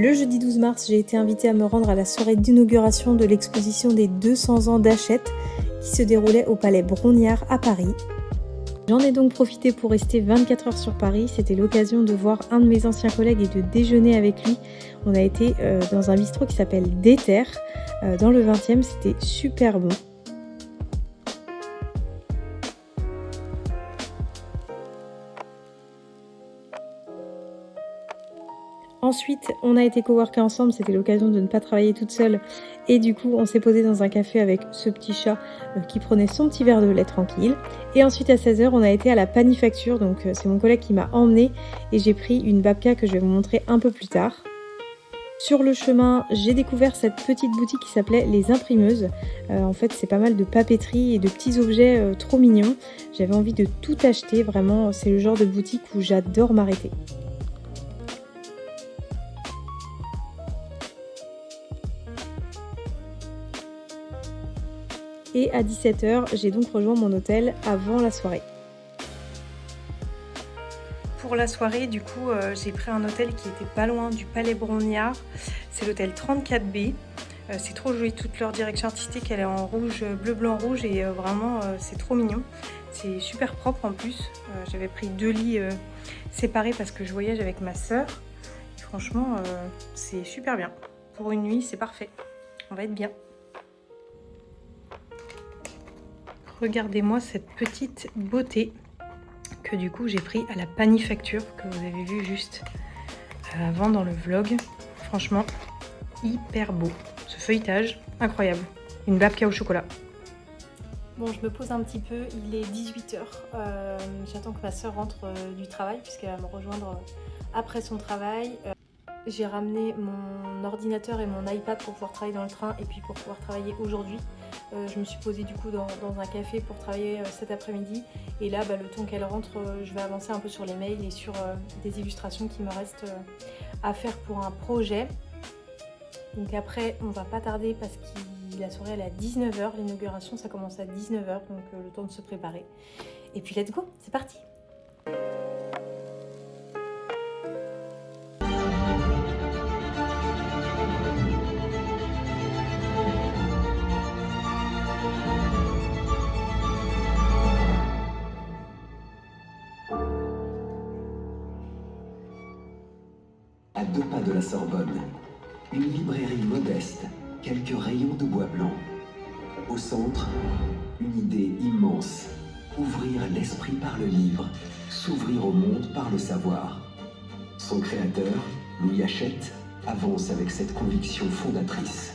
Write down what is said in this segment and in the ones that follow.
Le jeudi 12 mars, j'ai été invitée à me rendre à la soirée d'inauguration de l'exposition des 200 ans d'Hachette qui se déroulait au Palais Brongniart à Paris. J'en ai donc profité pour rester 24 heures sur Paris. C'était l'occasion de voir un de mes anciens collègues et de déjeuner avec lui. On a été dans un bistrot qui s'appelle Déter, dans le 20e. C'était super bon. Ensuite, on a été coworker ensemble, c'était l'occasion de ne pas travailler toute seule. Et du coup, on s'est posé dans un café avec ce petit chat qui prenait son petit verre de lait tranquille. Et ensuite, à 16h, on a été à la Panifacture. Donc, c'est mon collègue qui m'a emmenée et j'ai pris une babka que je vais vous montrer un peu plus tard. Sur le chemin, j'ai découvert cette petite boutique qui s'appelait Les Imprimeuses. En fait, c'est pas mal de papeterie et de petits objets trop mignons. J'avais envie de tout acheter, vraiment, c'est le genre de boutique où j'adore m'arrêter. Et à 17h, j'ai donc rejoint mon hôtel avant la soirée. Pour la soirée, du coup, j'ai pris un hôtel qui était pas loin du Palais Brongniart. C'est l'hôtel 34B. C'est trop joli, toute leur direction artistique, elle est en rouge, bleu, blanc, rouge et vraiment, c'est trop mignon. C'est super propre en plus. J'avais pris 2 lits séparés parce que je voyage avec ma sœur. Et franchement, c'est super bien. Pour une nuit, c'est parfait. On va être bien. Regardez-moi cette petite beauté que du coup j'ai pris à la Panifacture que vous avez vu juste avant dans le vlog. Franchement, hyper beau. Ce feuilletage, incroyable. Une babka au chocolat. Bon, je me pose un petit peu, il est 18h. J'attends que ma soeur rentre du travail puisqu'elle va me rejoindre après son travail. J'ai ramené mon ordinateur et mon iPad pour pouvoir travailler dans le train et puis pour pouvoir travailler aujourd'hui. Je me suis posée du coup dans un café pour travailler cet après-midi. Et là, le temps qu'elle rentre, je vais avancer un peu sur les mails et sur des illustrations qui me restent à faire pour un projet. Donc après, on va pas tarder parce que la soirée elle est à 19h. L'inauguration, ça commence à 19h, donc le temps de se préparer. Et puis let's go, c'est parti! À 2 pas de la Sorbonne, une librairie modeste, quelques rayons de bois blanc. Au centre, une idée immense, ouvrir l'esprit par le livre, s'ouvrir au monde par le savoir. Son créateur, Louis Hachette, avance avec cette conviction fondatrice.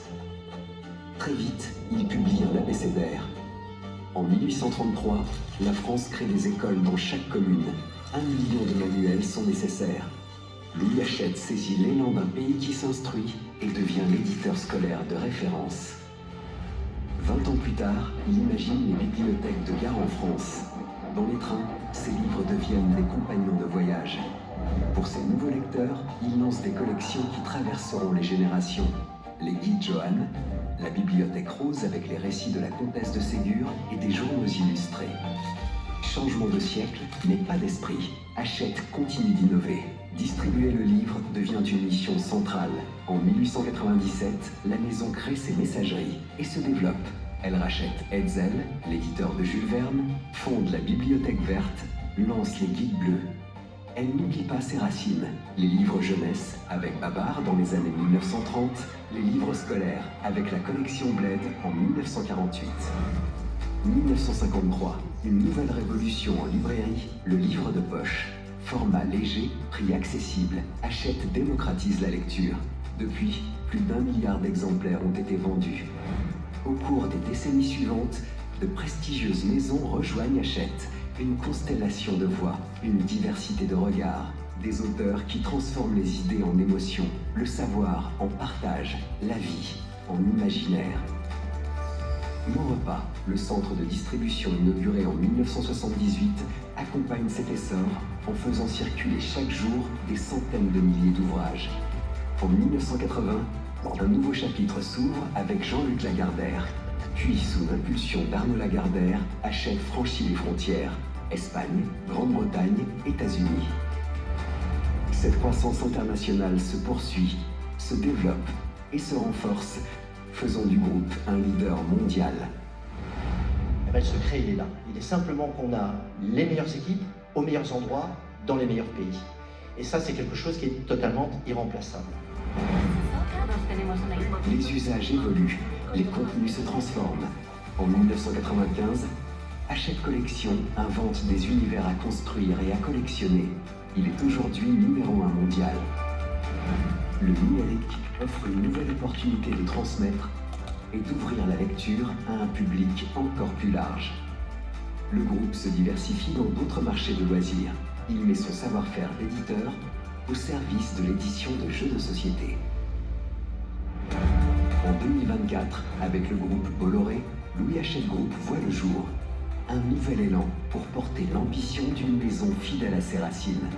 Très vite, il publie un abécédaire. En 1833, la France crée des écoles dans chaque commune. 1 million de manuels sont nécessaires. Louis Hachette saisit l'élan d'un pays qui s'instruit et devient l'éditeur scolaire de référence. 20 ans plus tard, il imagine les bibliothèques de gare en France. Dans les trains, ses livres deviennent des compagnons de voyage. Pour ses nouveaux lecteurs, il lance des collections qui traverseront les générations. Les guides Johann, la bibliothèque rose avec les récits de la comtesse de Ségur et des journaux illustrés. Changement de siècle, mais pas d'esprit. Hachette continue d'innover. Distribuer le livre devient une mission centrale. En 1897, la maison crée ses messageries et se développe. Elle rachète Hetzel, l'éditeur de Jules Verne, fonde la Bibliothèque verte, lance les guides bleus. Elle n'oublie pas ses racines. Les livres jeunesse avec Babar dans les années 1930, les livres scolaires avec la collection Bled en 1948. 1953, une nouvelle révolution en librairie, le livre de poche. Format léger, prix accessible, Hachette démocratise la lecture. Depuis, plus d'1 milliard d'exemplaires ont été vendus. Au cours des décennies suivantes, de prestigieuses maisons rejoignent Hachette. Une constellation de voix, une diversité de regards, des auteurs qui transforment les idées en émotions, le savoir en partage, la vie en imaginaire. Mon Repas, le centre de distribution inauguré en 1978, accompagne cet essor en faisant circuler chaque jour des centaines de milliers d'ouvrages. En 1980, un nouveau chapitre s'ouvre avec Jean-Luc Lagardère. Puis, sous l'impulsion d'Arnaud Lagardère, Hachette franchit les frontières. Espagne, Grande-Bretagne, États-Unis. Cette croissance internationale se poursuit. se développe et se renforce, faisant du groupe un leader mondial. Eh ben, le secret, il est là. Il est simplement qu'on a les meilleures équipes aux meilleurs endroits, dans les meilleurs pays. Et ça, c'est quelque chose qui est totalement irremplaçable. Les usages évoluent, les contenus se transforment. En 1995, Hachette Collection invente des univers à construire et à collectionner. Il est aujourd'hui numéro 1 mondial. Le numérique offre une nouvelle opportunité de transmettre et d'ouvrir la lecture à un public encore plus large. Le groupe se diversifie dans d'autres marchés de loisirs. Il met son savoir-faire d'éditeur au service de l'édition de jeux de société. En 2024, avec le groupe Bolloré, Louis Hachette Group voit le jour. Un nouvel élan pour porter l'ambition d'une maison fidèle à ses racines.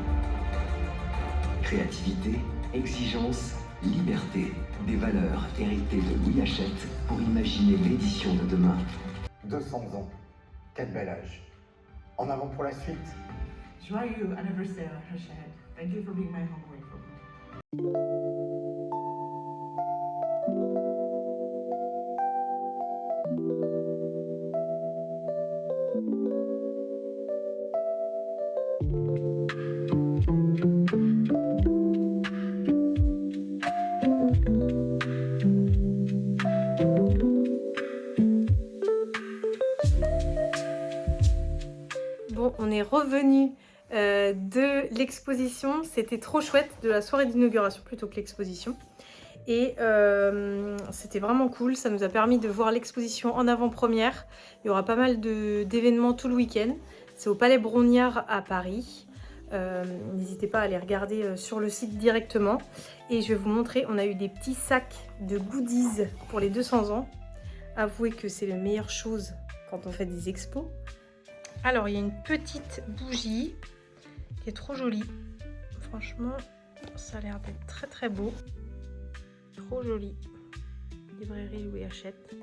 Créativité, exigence, liberté, des valeurs héritées de Louis Hachette pour imaginer l'édition de demain. 200 ans, quel bel âge. En avant pour la suite. Joyeux anniversaire, Hachette. Thank you for being my home away from home. Bon, on est revenu de l'exposition. C'était trop chouette, de la soirée d'inauguration plutôt que l'exposition. Et c'était vraiment cool. Ça nous a permis de voir l'exposition en avant-première. Il y aura pas mal d'événements tout le week-end. C'est au Palais Brongniart à Paris. N'hésitez pas à aller regarder sur le site directement. Et je vais vous montrer, on a eu des petits sacs de goodies pour les 200 ans. Avouez que c'est la meilleure chose quand on fait des expos. Alors, il y a une petite bougie qui est trop jolie. Franchement, ça a l'air d'être très très beau. Trop joli. Librairie Louis Hachette.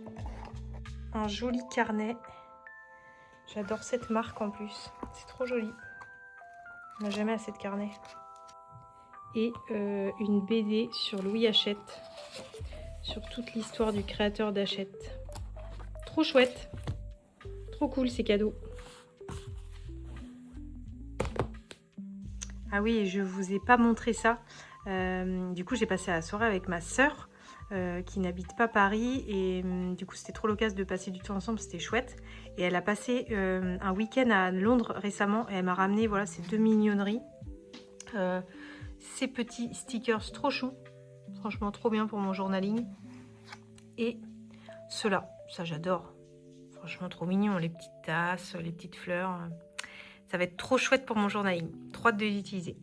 Un joli carnet. J'adore cette marque en plus. C'est trop joli. On n'a jamais assez de carnets. Et une BD sur Louis Hachette. Sur toute l'histoire du créateur d'Hachette. Trop chouette. Trop cool ces cadeaux. Ah oui, je vous ai pas montré ça. Du coup, j'ai passé la soirée avec ma sœur qui n'habite pas Paris. Et du coup, c'était trop l'occasion de passer du temps ensemble. C'était chouette. Et elle a passé un week-end à Londres récemment. Et elle m'a ramené voilà, ces deux mignonneries. Ces petits stickers trop choux. Franchement, trop bien pour mon journaling. Et ceux-là, ça j'adore. Franchement, trop mignon. Les petites tasses, les petites fleurs. Ça va être trop chouette pour mon journaling. Trop hâte de l'utiliser.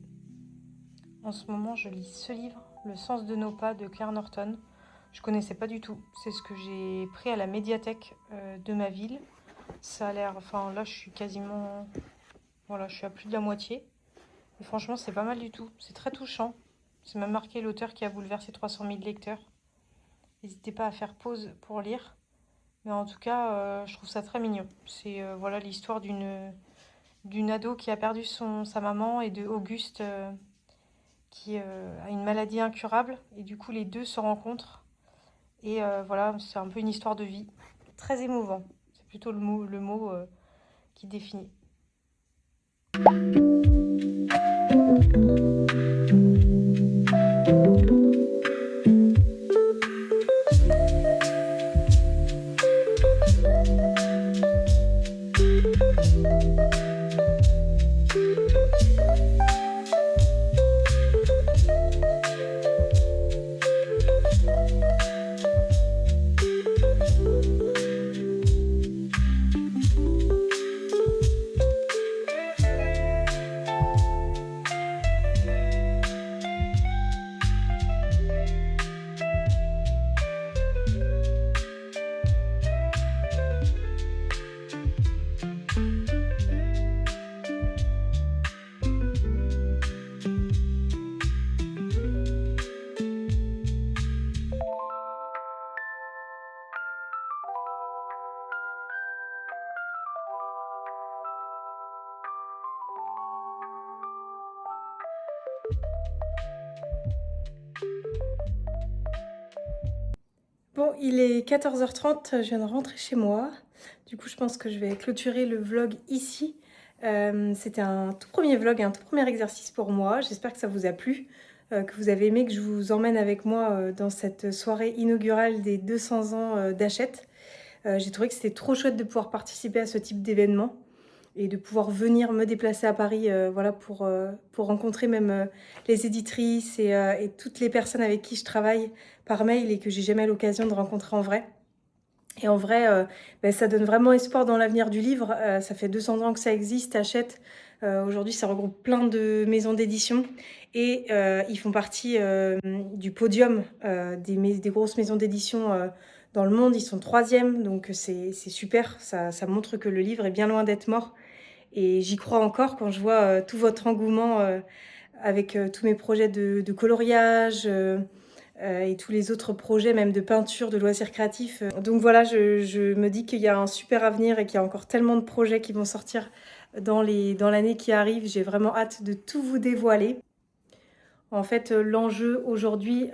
En ce moment, je lis ce livre, Le sens de nos pas de Claire Norton. Je connaissais pas du tout. C'est ce que j'ai pris à la médiathèque de ma ville. Ça a l'air... Enfin, là, je suis quasiment... Voilà, je suis à plus de la moitié. Et franchement, c'est pas mal du tout. C'est très touchant. C'est même marqué l'auteur qui a bouleversé 300 000 lecteurs. N'hésitez pas à faire pause pour lire. Mais en tout cas, je trouve ça très mignon. C'est voilà l'histoire d'une ado qui a perdu sa maman et de Auguste qui a une maladie incurable. Et du coup, les deux se rencontrent. Et voilà, c'est un peu une histoire de vie. Très émouvant. C'est plutôt le mot qui définit. Bon, il est 14h30, je viens de rentrer chez moi. Du coup, je pense que je vais clôturer le vlog ici. C'était un tout premier vlog, un tout premier exercice pour moi. J'espère que ça vous a plu, que vous avez aimé que je vous emmène avec moi dans cette soirée inaugurale des 200 ans d'Hachette. J'ai trouvé que c'était trop chouette de pouvoir participer à ce type d'événement et de pouvoir venir me déplacer à Paris voilà, pour rencontrer même les éditrices et toutes les personnes avec qui je travaille par mail et que j'ai jamais l'occasion de rencontrer en vrai. Et en vrai, ça donne vraiment espoir dans l'avenir du livre. Ça fait 200 ans que ça existe, Hachette. Aujourd'hui, ça regroupe plein de maisons d'édition et ils font partie du podium des grosses maisons d'édition dans le monde. Ils sont 3e, donc c'est super. Ça montre que le livre est bien loin d'être mort. Et j'y crois encore quand je vois tout votre engouement avec tous mes projets de coloriage et tous les autres projets, même de peinture, de loisirs créatifs. Donc voilà, je me dis qu'il y a un super avenir et qu'il y a encore tellement de projets qui vont sortir dans l'année qui arrive. J'ai vraiment hâte de tout vous dévoiler. En fait, l'enjeu aujourd'hui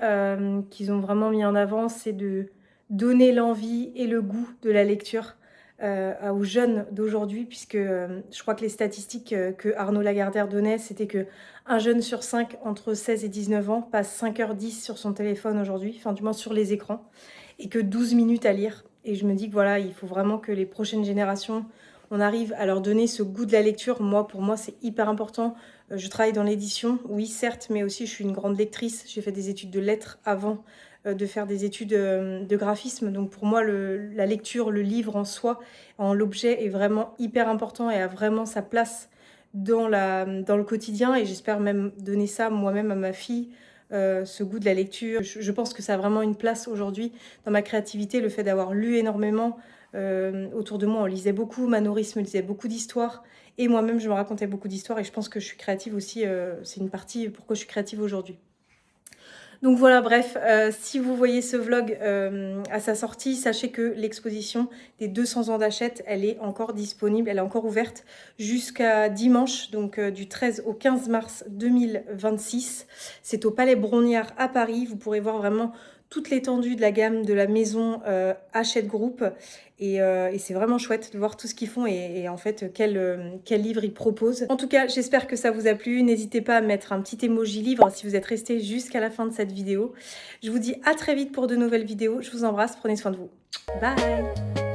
qu'ils ont vraiment mis en avant, c'est de donner l'envie et le goût de la lecture aux jeunes d'aujourd'hui, puisque je crois que les statistiques que Arnaud Lagardère donnait, c'était que un jeune sur 5 entre 16 et 19 ans passe 5h10 sur son téléphone aujourd'hui, enfin du moins sur les écrans, et que 12 minutes à lire. Et je me dis que voilà, il faut vraiment que les prochaines générations, on arrive à leur donner ce goût de la lecture. Pour moi, c'est hyper important. Je travaille dans l'édition, oui certes, mais aussi je suis une grande lectrice. J'ai fait des études de lettres avant de faire des études de graphisme. Donc pour moi, la lecture, le livre en soi, en l'objet, est vraiment hyper important et a vraiment sa place dans le quotidien. Et j'espère même donner ça moi-même à ma fille, ce goût de la lecture. Je pense que ça a vraiment une place aujourd'hui dans ma créativité, le fait d'avoir lu énormément. Autour de moi, on lisait beaucoup. Ma nourrice me lisait beaucoup d'histoires. Et moi-même, je me racontais beaucoup d'histoires. Et je pense que je suis créative aussi. C'est une partie pourquoi je suis créative aujourd'hui. Donc voilà, bref, si vous voyez ce vlog à sa sortie, sachez que l'exposition des 200 ans d'Hachette, elle est encore disponible, elle est encore ouverte jusqu'à dimanche, donc du 13 au 15 mars 2026. C'est au Palais Brongniart à Paris. Vous pourrez voir vraiment toute l'étendue de la gamme de la maison Hachette Group. Et c'est vraiment chouette de voir tout ce qu'ils font et en fait quel livre ils proposent. En tout cas, j'espère que ça vous a plu. N'hésitez pas à mettre un petit emoji livre si vous êtes resté jusqu'à la fin de cette vidéo. Je vous dis à très vite pour de nouvelles vidéos. Je vous embrasse, prenez soin de vous. Bye!